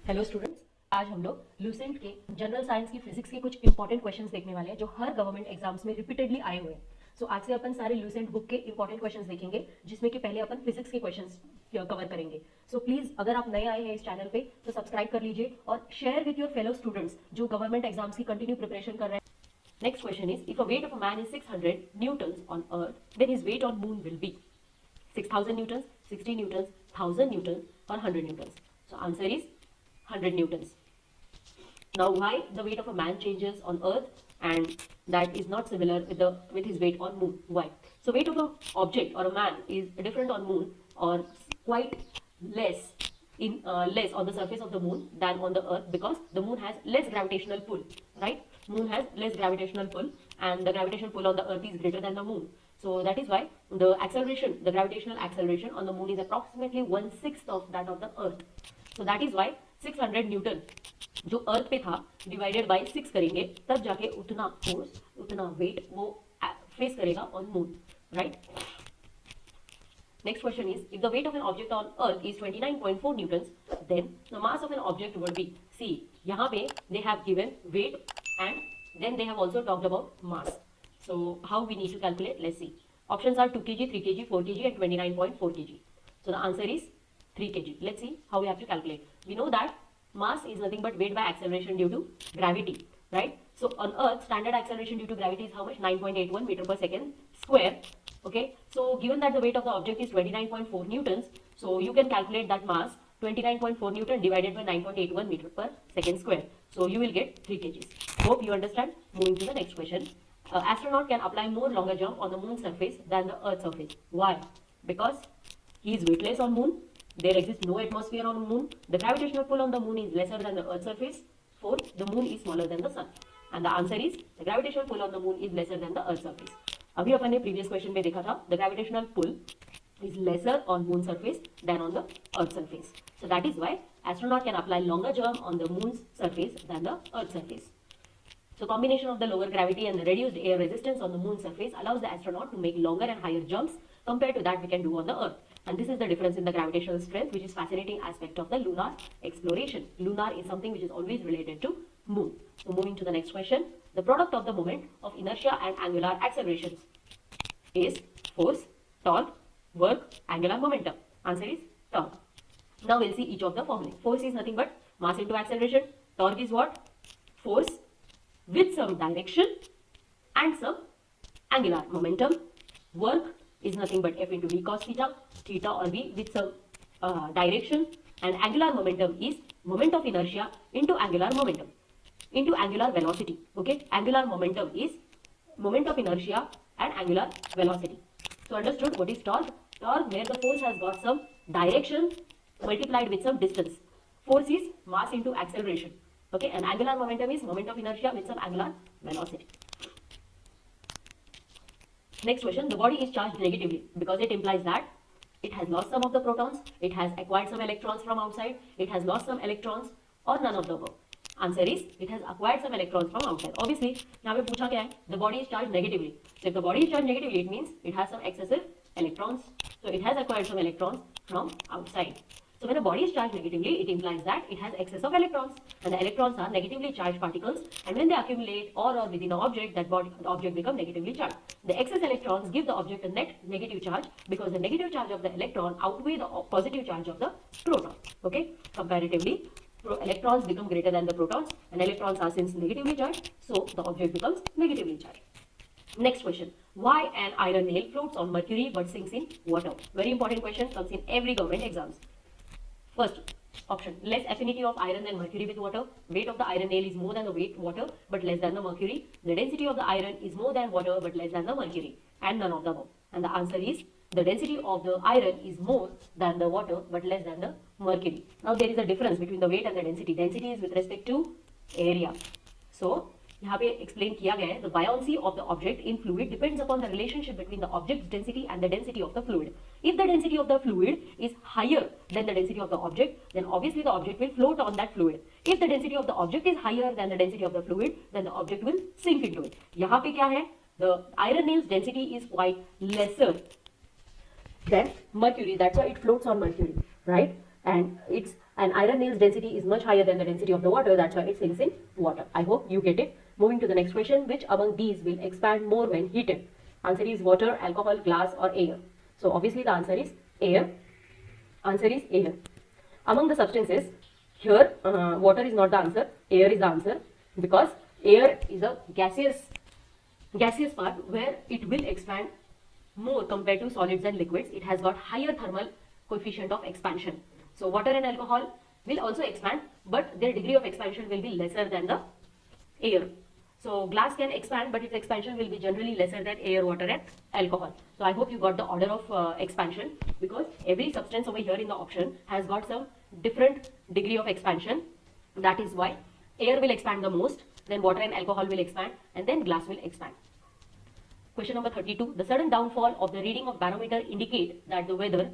Hello students, आज हम लोग लूसेंट के जनरल साइंस की फिजिक्स के कुछ इंपॉर्टेंट क्वेश्चंस देखने वाले हैं जो हर गवर्नमेंट एग्जाम्स में रिपीटेडली आए हुए हैं। सो आज से अपन सारे लूसेंट बुक के इंपॉर्टेंट क्वेश्चंस देखेंगे, जिसमें कि पहले अपन फिजिक्स के क्वेश्चंस कवर करेंगे। सो प्लीज, अगर आप नए आए हैं इस चैनल पे तो सब्सक्राइब कर लीजिए और share with your fellow students जो गवर्नमेंट एग्जाम्स की कंटिन्यू प्रिपरेशन कर रहे हैं। Next question is, if a weight of a man is 600 newtons on earth, then his weight on moon will be 6000 newtons, 60 newtons, 1000 newtons or 100 newtons. So answer is 100 newtons. Now why the weight of a man changes on earth and that is not similar with his weight on moon? Why? So weight of an object or a man is different on moon or quite less less on the surface of the moon than on the earth, because the moon has less gravitational pull, right? Moon has less gravitational pull and the gravitational pull on the earth is greater than the moon. So that is why the acceleration, the gravitational acceleration on the moon is approximately 1/6 of that of the earth. So that is why 600 Newton जो अर्थ पे था divided by 6 करेंगे, तब जाके उतना force, उतना wait वो face करेगा on moon, right? Next question is, if the weight of an object on earth is 29.4 newtons, then the mass of an object would be, see, यहाँ पे they have given weight and then they have also talked about mass. So how we need to calculate? Let's see. Options are 2 kg, 3 kg, 4 kg and 29.4 kg. So the answer is 3 kg. Let's see how we have to calculate. We know that mass is nothing but weight by acceleration due to gravity, right? So on earth, standard acceleration due to gravity is how much? 9.81 meter per second square. Okay, so given that the weight of the object is 29.4 newtons, so you can calculate that mass 29.4 newton divided by 9.81 meter per second square. So you will get 3 kgs. Hope you understand. Moving to the next question. Astronaut can apply more longer jump on the moon's surface than the earth's surface. Why? Because he is weightless on moon. There exists no atmosphere on moon. The gravitational pull on the moon is lesser than the earth's surface. Fourth, the moon is smaller than the sun. And the answer is the gravitational pull on the moon is lesser than the earth's surface. अभी अपन ने previous question में देखा था the gravitational pull is lesser on moon surface than on the earth surface. So that is why astronaut can apply longer jump on the moon surface than the earth surface. So combination of the lower gravity and the reduced air resistance on the moon surface allows the astronaut to make longer and higher jumps compared to that we can do on the earth. And this is the difference in the gravitational strength, which is fascinating aspect of the lunar exploration. Lunar is something which is always related to moon. So moving to the next question. The product of the moment of inertia and angular accelerations is force, torque, work, angular momentum. Answer is torque. Now we'll see each of the formulae. Force is nothing but mass into acceleration. Torque is what? Force with some direction and some angular momentum. Work is nothing but F into V cos theta, theta or V with some direction, and angular momentum is moment of inertia into angular momentum into angular velocity. Okay, angular momentum is moment of inertia and angular velocity. So understood what is torque? Torque where the force has got some direction multiplied with some distance. Force is mass into acceleration. Okay, and angular momentum is moment of inertia with some angular velocity. Next question. The body is charged negatively because it implies that it has lost some of the protons, it has acquired some electrons from outside, it has lost some electrons, or none of the above. Answer is it has acquired some electrons from outside. Obviously यहाँ पे पूछा क्या है? The body is charged negatively. So if the body is charged negatively, it means it has some excessive electrons. So it has acquired some electrons from outside. So when a body is charged negatively, it implies that it has excess of electrons, and the electrons are negatively charged particles, and when they accumulate or within an object, the object becomes negatively charged. The excess electrons give the object a net negative charge because the negative charge of the electron outweigh the positive charge of the proton. Okay, comparatively, electrons become greater than the protons, and electrons are since negatively charged, so the object becomes negatively charged. Next question. Why an iron nail floats on mercury but sinks in water? Very important question, comes in every government exams. First option, less affinity of iron than mercury with water. Weight of the iron nail is more than the weight water but less than the mercury. The density of the iron is more than water but less than the mercury, and none of the above. And the answer is the density of the iron is more than the water but less than the mercury. Now there is a difference between the weight and the density. Density is with respect to area. So यहाँ पे explain किया गया है, the buoyancy of the object in fluid depends upon the relationship between the object's density and the density of the fluid. If the density of the fluid is higher than the density of the object, then obviously the object will float on that fluid. If the density of the object is higher than the density of the fluid, then the object will sink into it. यहाँ पे क्या है? The iron nail's density is quite lesser than mercury. That's why it floats on mercury, right? And its And iron nails density is much higher than the density of the water. That's why it sinks in water. I hope you get it. Moving to the next question. Which among these will expand more when heated? Answer is water, alcohol, glass or air. So obviously the answer is air. Answer is air. Among the substances, here water is not the answer, air is the answer, because air is a gaseous part where it will expand more compared to solids and liquids. It has got higher thermal coefficient of expansion. So water and alcohol will also expand, but their degree of expansion will be lesser than the air. So glass can expand, but its expansion will be generally lesser than air, water and alcohol. So I hope you got the order of expansion, because every substance over here in the option has got some different degree of expansion. That is why air will expand the most, then water and alcohol will expand, and then glass will expand. Question number 32. The sudden downfall of the reading of barometer indicate that the weather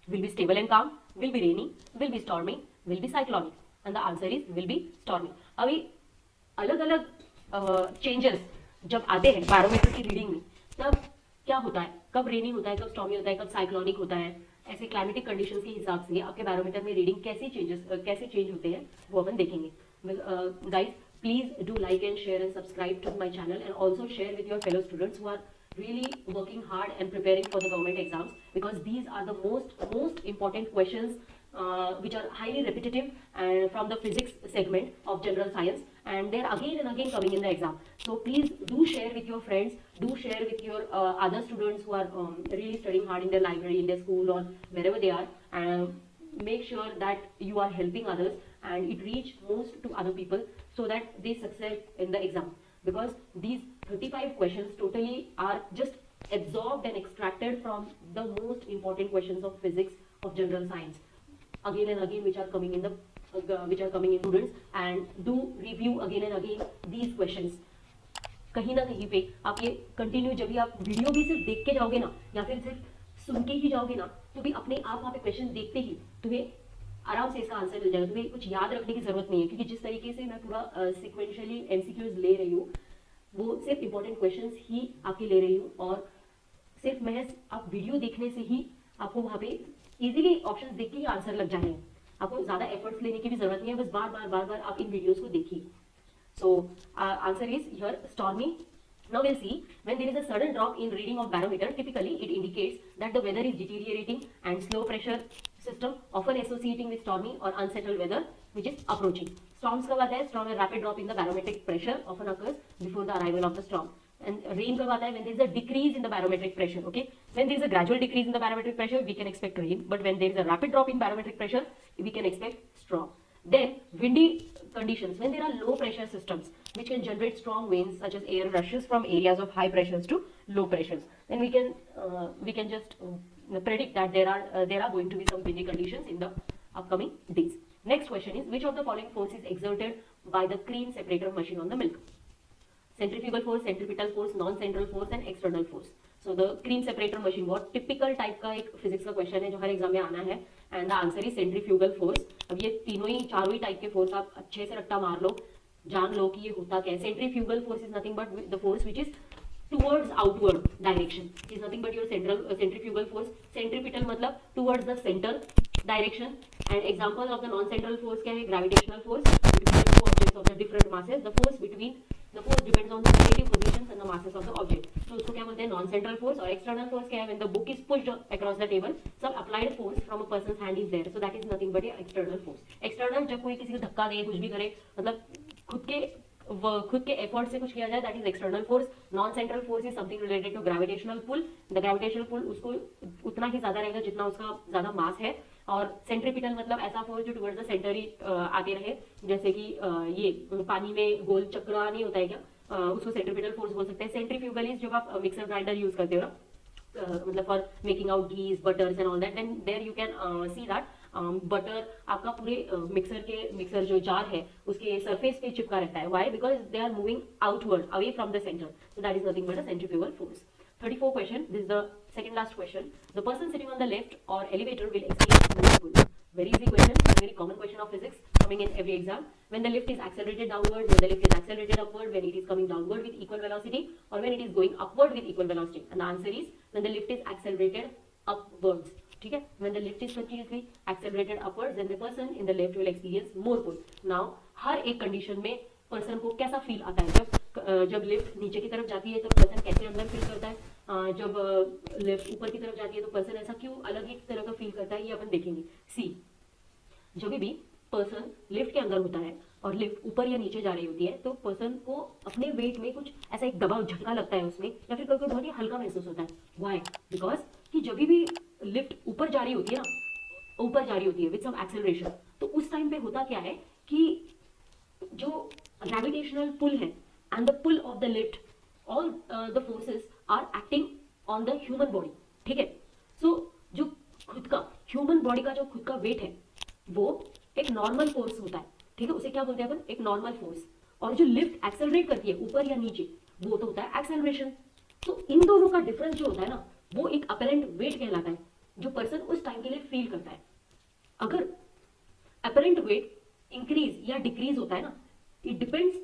will be stable and calm, will be rainy, will be stormy, will be cyclonic. And the answer is will be stormy. अभी अलग अलग changes जब आते हैं barometer की reading में, तब क्या होता है, कब रेनी होता है, कब स्टॉर्मी होता है, कब साइक्लोनिक होता है, ऐसे क्लाइमेटिक कंडीशंस के हिसाब से आपके बैरोमीटर में रीडिंग कैसे चेंज होते हैं वो अपन देखेंगे. Guys, please do like and share and subscribe to my channel, and also share with your fellow students who are really working hard and preparing for the government exams, because these are the most important questions which are highly repetitive from the physics segment of general science, and they're again and again coming in the exam. So please do share with your friends, do share with your other students who are really studying hard in their library, in their school or wherever they are, and make sure that you are helping others and it reach most to other people so that they succeed in the exam, because these 35 questions totally are just absorbed and extracted from the most important questions of physics of general science again and again, which are coming in students, and do review again and again these questions. कहीं ना कहीं पे आप ये continue, जब भी आप video भी सिर्फ देख के जाओगे ना, या फिर सिर्फ सुन के ही जाओगे ना, तो भी अपने आप वहाँ पे क्वेश्चन देखते ही तुम्हें आराम से इसका आंसर मिल जाएगा. तुम्हें कुछ याद रखने की जरूरत नहीं है, क्योंकि जिस तरीके से मैं पूरा सिक्वेंशियली एमसीक्यूज ले रही हूँ, वो सिर्फ इंपॉर्टेंट क्वेश्चंस ही आपके ले रही हूँ, और सिर्फ महज आप वीडियो देखने से ही आपको वहाँ पे इजीली ऑप्शंस देख के ही आंसर लग जाएंगे. आपको ज्यादा एफर्ट्स लेने की भी जरूरत नहीं है, बस बार बार आप इन वीडियोस को देखिए. So answer is here stormy. Now we'll see, when there is a sudden drop in reading of barometer, typically it indicates that the weather is deteriorating and slow pressure system, often associating with stormy or unsettled weather which is approaching. Storms कब आता है? Storm, a rapid drop in the barometric pressure often occurs before the arrival of the storm. And rain कब आता है? When there is a decrease in the barometric pressure. Okay, when there is a gradual decrease in the barometric pressure, we can expect rain, but when there is a rapid drop in barometric pressure, we can expect storm. Then windy conditions, when there are low pressure systems which can generate strong winds, such as air rushes from areas of high pressures to low pressures, then we can just predict that there are going to be some windy conditions in the upcoming days. Next question is, which of the following force is exerted by the cream separator machine on the milk? Centrifugal force, centripetal force, non-central force and external force. So the cream separator machine, बहुत typical type का एक physics का question है जो हर exam में आना है, and the answer is centrifugal force. अब ये चारों ही टाइप के फोर्स आप अच्छे से रट्टा मार लो, जान लो कि ये होता क्या है. Centrifugal force is nothing but the force which is towards outward direction, is nothing but your centrifugal force. Centripetal मतलब towards the center direction, and example of the non-central force क्या है? Gravitational force between the two objects of the different masses. The force depends on the relative positions and the masses of the object. तो उसको क्या बोलते हैं? Non-central force. और external force क्या है? When the book is pushed across the table, some applied force from a person's hand is there. So that is nothing but a external force. External जब कोई किसी को धक्का दे, कुछ भी करे, मतलब खुद के एफर्ट से कुछ किया जाए, that is external force. Non-central force is something related to gravitational pull. The gravitational pull उसको उतना ही ज्यादा रहेगा जितना उसका ज्यादा मास है. और सेंट्रीपिटल मतलब ऐसा फोर्स जो टुवर्ड्स द सेंटर ही आगे रहे, जैसे कि ये पानी में गोल चक्रा नहीं होता है क्या, उसको सेंट्रीपिटल फोर्स बोल सकते हैं. सेंट्रीफ्यूगल इज जब आप मिक्सर ग्राइंडर यूज करते हो ना, मतलब for making out ghees, butters and all that, then there you can see that butter आपका पूरे मिक्सर जो जार है उसके सरफेस पे चिपका रहता है. Why? Because they are moving outward away from the centre. So that is nothing but a centrifugal force. 34 question. This is the second last question. The person sitting on the lift or elevator will escape swimming pool. Very easy question, a very common question of physics coming in every exam. When the lift is accelerated downward, when the lift is accelerated upward, when it is coming downward with equal velocity, or when it is going upward with equal velocity. And the answer is when the lift is accelerated upwards. ठीक है, when the lift is continuously accelerated upwards then the person in the lift will experience more pull. now हर एक condition में person को कैसा feel आता है, जब lift नीचे की तरफ जाती है तो पर्सन कैसे अंदर फील करता है, जब लिफ्ट ऊपर की तरफ जाती है तो पर्सन ऐसा क्यों अलग ही तरह का फील करता है, ये अपन देखेंगे। सी, जब भी पर्सन लिफ्ट के अंदर होता है और लिफ्ट ऊपर या नीचे जा रही होती है तो पर्सन को अपने वेट में कुछ ऐसा एक दबाव झटका लगता है उसमें, या फिर कभी बहुत ही हल्का महसूस होता है। व्हाई? बिकॉज कि जब भी लिफ्ट ऊपर जा रही होती है ना, ऊपर जा रही होती है विद सम एक्सेलरेशन, तो उस टाइम पे होता क्या है कि जो ग्रेविटेशनल पुल है and the pull of the lift, all the forces are acting on the human body. ठीक है, सो जो खुद का ह्यूमन बॉडी का जो खुद का वेट है वो एक नॉर्मल फोर्स होता है। ठीक है, उसे क्या बोलते हैं अपन? एक नॉर्मल फोर्स। और जो लिफ्ट एक्सेलरेट करती है ऊपर या नीचे, वो तो होता है एक्सेलरेशन। तो इन दोनों का डिफरेंस जो होता है ना, वो एक अपरेंट वेट कहलाता है जो पर्सन उस टाइम के लिए फील करता है। अगर अपरेंट वेट इंक्रीज या डिक्रीज होता है ना, इट डिपेंड्स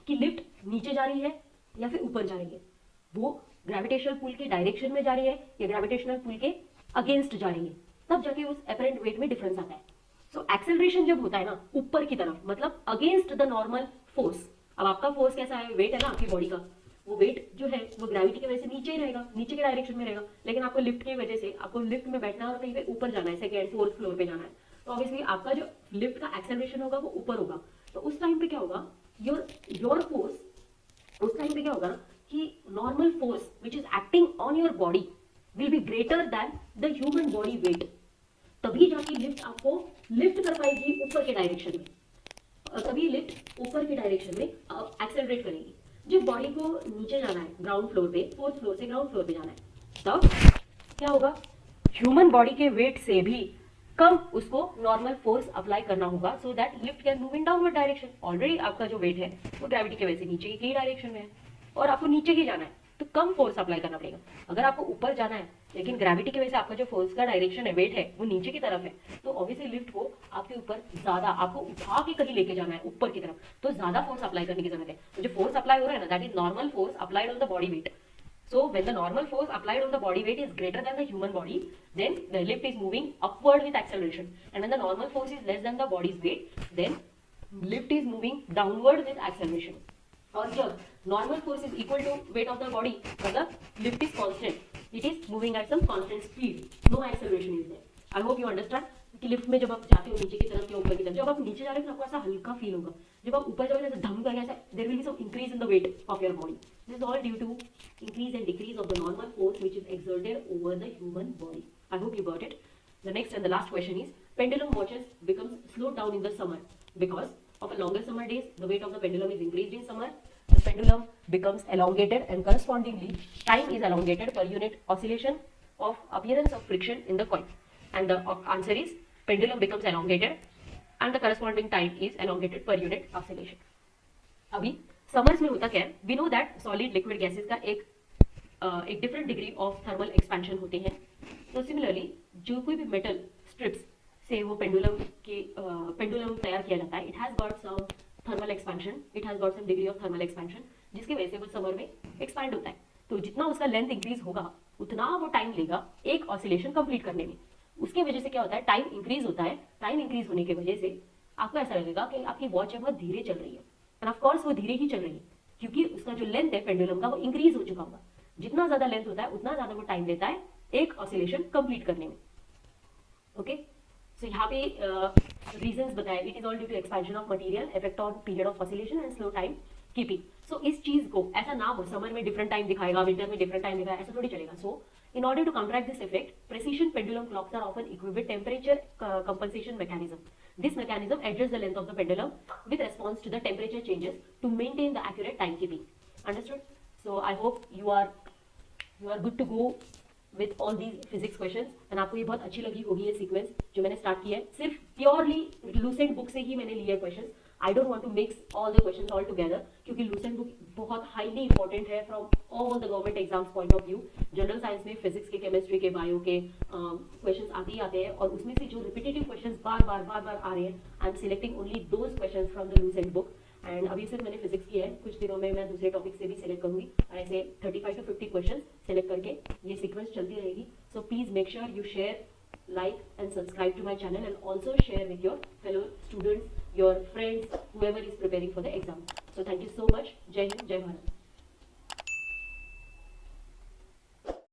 कि लिफ्ट नीचे जा रही है या फिर ऊपर जा रही है, वो ग्रेविटेशनल पुल के डायरेक्शन में जा रही है या ग्रेविटेशनल पुल के अगेंस्ट जा रही है, तब जाके उस अपरेंट वेट में डिफरेंस आता है। सो एक्सेलरेशन जब होता है ना ऊपर की तरफ, मतलब अगेंस्ट द नॉर्मल फोर्स। अब आपका फोर्स कैसा है? वेट है ना आपकी बॉडी का, वो वेट जो है वो ग्रेविटी की वजह से नीचे ही रहेगा, नीचे के डायरेक्शन में रहेगा। लेकिन आपको लिफ्ट की वजह से आपको लिफ्ट में बैठना है और कहीं पे ऊपर जाना है, सेकेंड फोर्थ फ्लोर पे जाना है, तो ऑब्वियसली आपका जो लिफ्ट का एक्सेलरेशन होगा वो ऊपर होगा। तो उस टाइम पे क्या होगा, योर फोर्स, उस टाइम पे क्या होगा कि normal force which is acting on your body will be greater than the human body weight. तभी जाके लिफ्ट आपको लिफ्ट कर पाएगी ऊपर के डायरेक्शन में, और तभी लिफ्ट ऊपर के डायरेक्शन में एक्सेलरेट करेगी। जब बॉडी को नीचे जाना है ग्राउंड फ्लोर पे, फोर्थ फ्लोर से ग्राउंड फ्लोर पे जाना है, तब क्या होगा, ह्यूमन बॉडी के वेट से भी कम उसको नॉर्मल फोर्स अप्लाई करना होगा, so that lift can move in downward direction. Already आपका जो वेट है वो ग्रेविटी की वजह से नीचे की डायरेक्शन में है और आपको नीचे ही जाना है, तो कम फोर्स अप्लाई करना पड़ेगा। अगर आपको ऊपर जाना है लेकिन ग्रेविटी की वजह से आपका जो फोर्स का डायरेक्शन है, वेट है, वो नीचे की तरफ है, तो ऑब्वियसली लिफ्ट को आपके ऊपर ज्यादा, आपको उठा के कहीं लेके जाना है ऊपर की तरफ, तो ज्यादा फोर्स अप्लाई करने की जरूरत है। तो जो फोर्स अप्लाई हो रहा है ना, that is normal force applied on the body weight. So when the normal force applied on the body weight is greater than the human body, then the lift is moving upward with acceleration. And when the normal force is less than the body's weight, then lift is moving downward with acceleration. और जब normal force is equal to weight of the body, मतलब lift is constant, it is moving at some constant speed, no acceleration is there. I hope you understand कि lift में जब आप जाते हो नीचे की तरफ या ऊपर की तरफ, जब आप नीचे जा रहे हो तो आपको ऐसा हल्का फील होगा, जब आप ऊपर जाओगे ऐसा धम करके ऐसा there will be some increase in the weight of your body. This is all due to increase and decrease of the normal force which is exerted over the human body. I hope you got it. The next and the last question is, pendulum watches becomes slowed down in the summer because of a longer summer days. The weight of the pendulum is increased in summer. The pendulum becomes elongated and correspondingly time is elongated per unit oscillation of appearance of friction in the coil. And the answer is pendulum becomes elongated and the corresponding time is elongated per unit oscillation. अभी summers में होता क्या है, we know that solid liquid gases का एक different degree of thermal expansion होते हैं। तो सिमिलरली जो कोई भी मेटल स्ट्रिप्स से वो पेंडुलम तैयार किया जाता है, it has got some thermal expansion, it has got some degree of thermal expansion, जिसकी वजह से वो समर में एक्सपैंड होता है। तो जितना उसका लेंथ इंक्रीज होगा उतना वो टाइम लेगा एक ऑसिलेशन कंप्लीट करने में। उसके वजह से क्या होता है, टाइम इंक्रीज होता है। टाइम इंक्रीज होने की वजह से आपको ऐसा लगेगा कि आपकी वॉच है बहुत धीरे चल रही है, एंड ऑफ कोर्स वो धीरे ही चल रही है क्योंकि उसका जो लेंथ है पेंडुलम का वो इंक्रीज हो चुका होगा। जितना ज्यादा लेंथ होता है उतना ज्यादा वो टाइम लेता है एक ऑसिलेशन कंप्लीट करने में। ओके, सो यहाँ पे रीजंस बताए, it is all due to expansion of material, effect on period of oscillation and slow time keeping. So इस चीज को ऐसा ना हो समर में डिफरेंट टाइम दिखाएगा, विंटर में डिफरेंट टाइम दिखाएगा, ऐसा थोड़ी चलेगा। सो in order to counteract this effect, precision pendulum clocks are often equipped with temperature compensation mechanism. This mechanism adjusts the length of the pendulum with response to the temperature changes to maintain the accurate timekeeping. Understood? So I hope you are good to go with all these physics questions, and आपको ये बहुत अच्छी लगी होगी ये sequence जो मैंने start किया है। सिर्फ प्योरली लूसेंट बुक से ही मैंने लिए questions. I don't want to mix all the questions all together, क्योंकि लूसेंट बुक बहुत हाईली इंपॉर्टेंट है from all the government exams point of view. General science में फिजिक्स के, केमिस्ट्री के, बायो के क्वेश्चंस आते ही आते हैं, और उसमें से जो रिपीटेटिव क्वेश्चंस बार बार आ रहे हैं, I am selecting only those questions from the Lucent book. And अभी सिर्फ मैंने फिजिक्स किया है, कुछ दिनों में मैं दूसरे टॉपिक से भी सिलेक्ट करूंगी, और ऐसे 35 to 50 क्वेश्चन सिलेक्ट करके ये सीक्वेंस चलती रहेगी। So please make sure you share like and subscribe to my channel, and also share with your fellow students, your friends, whoever is preparing for the exam. So thank you so much. Jai Hind, Jai Bharat.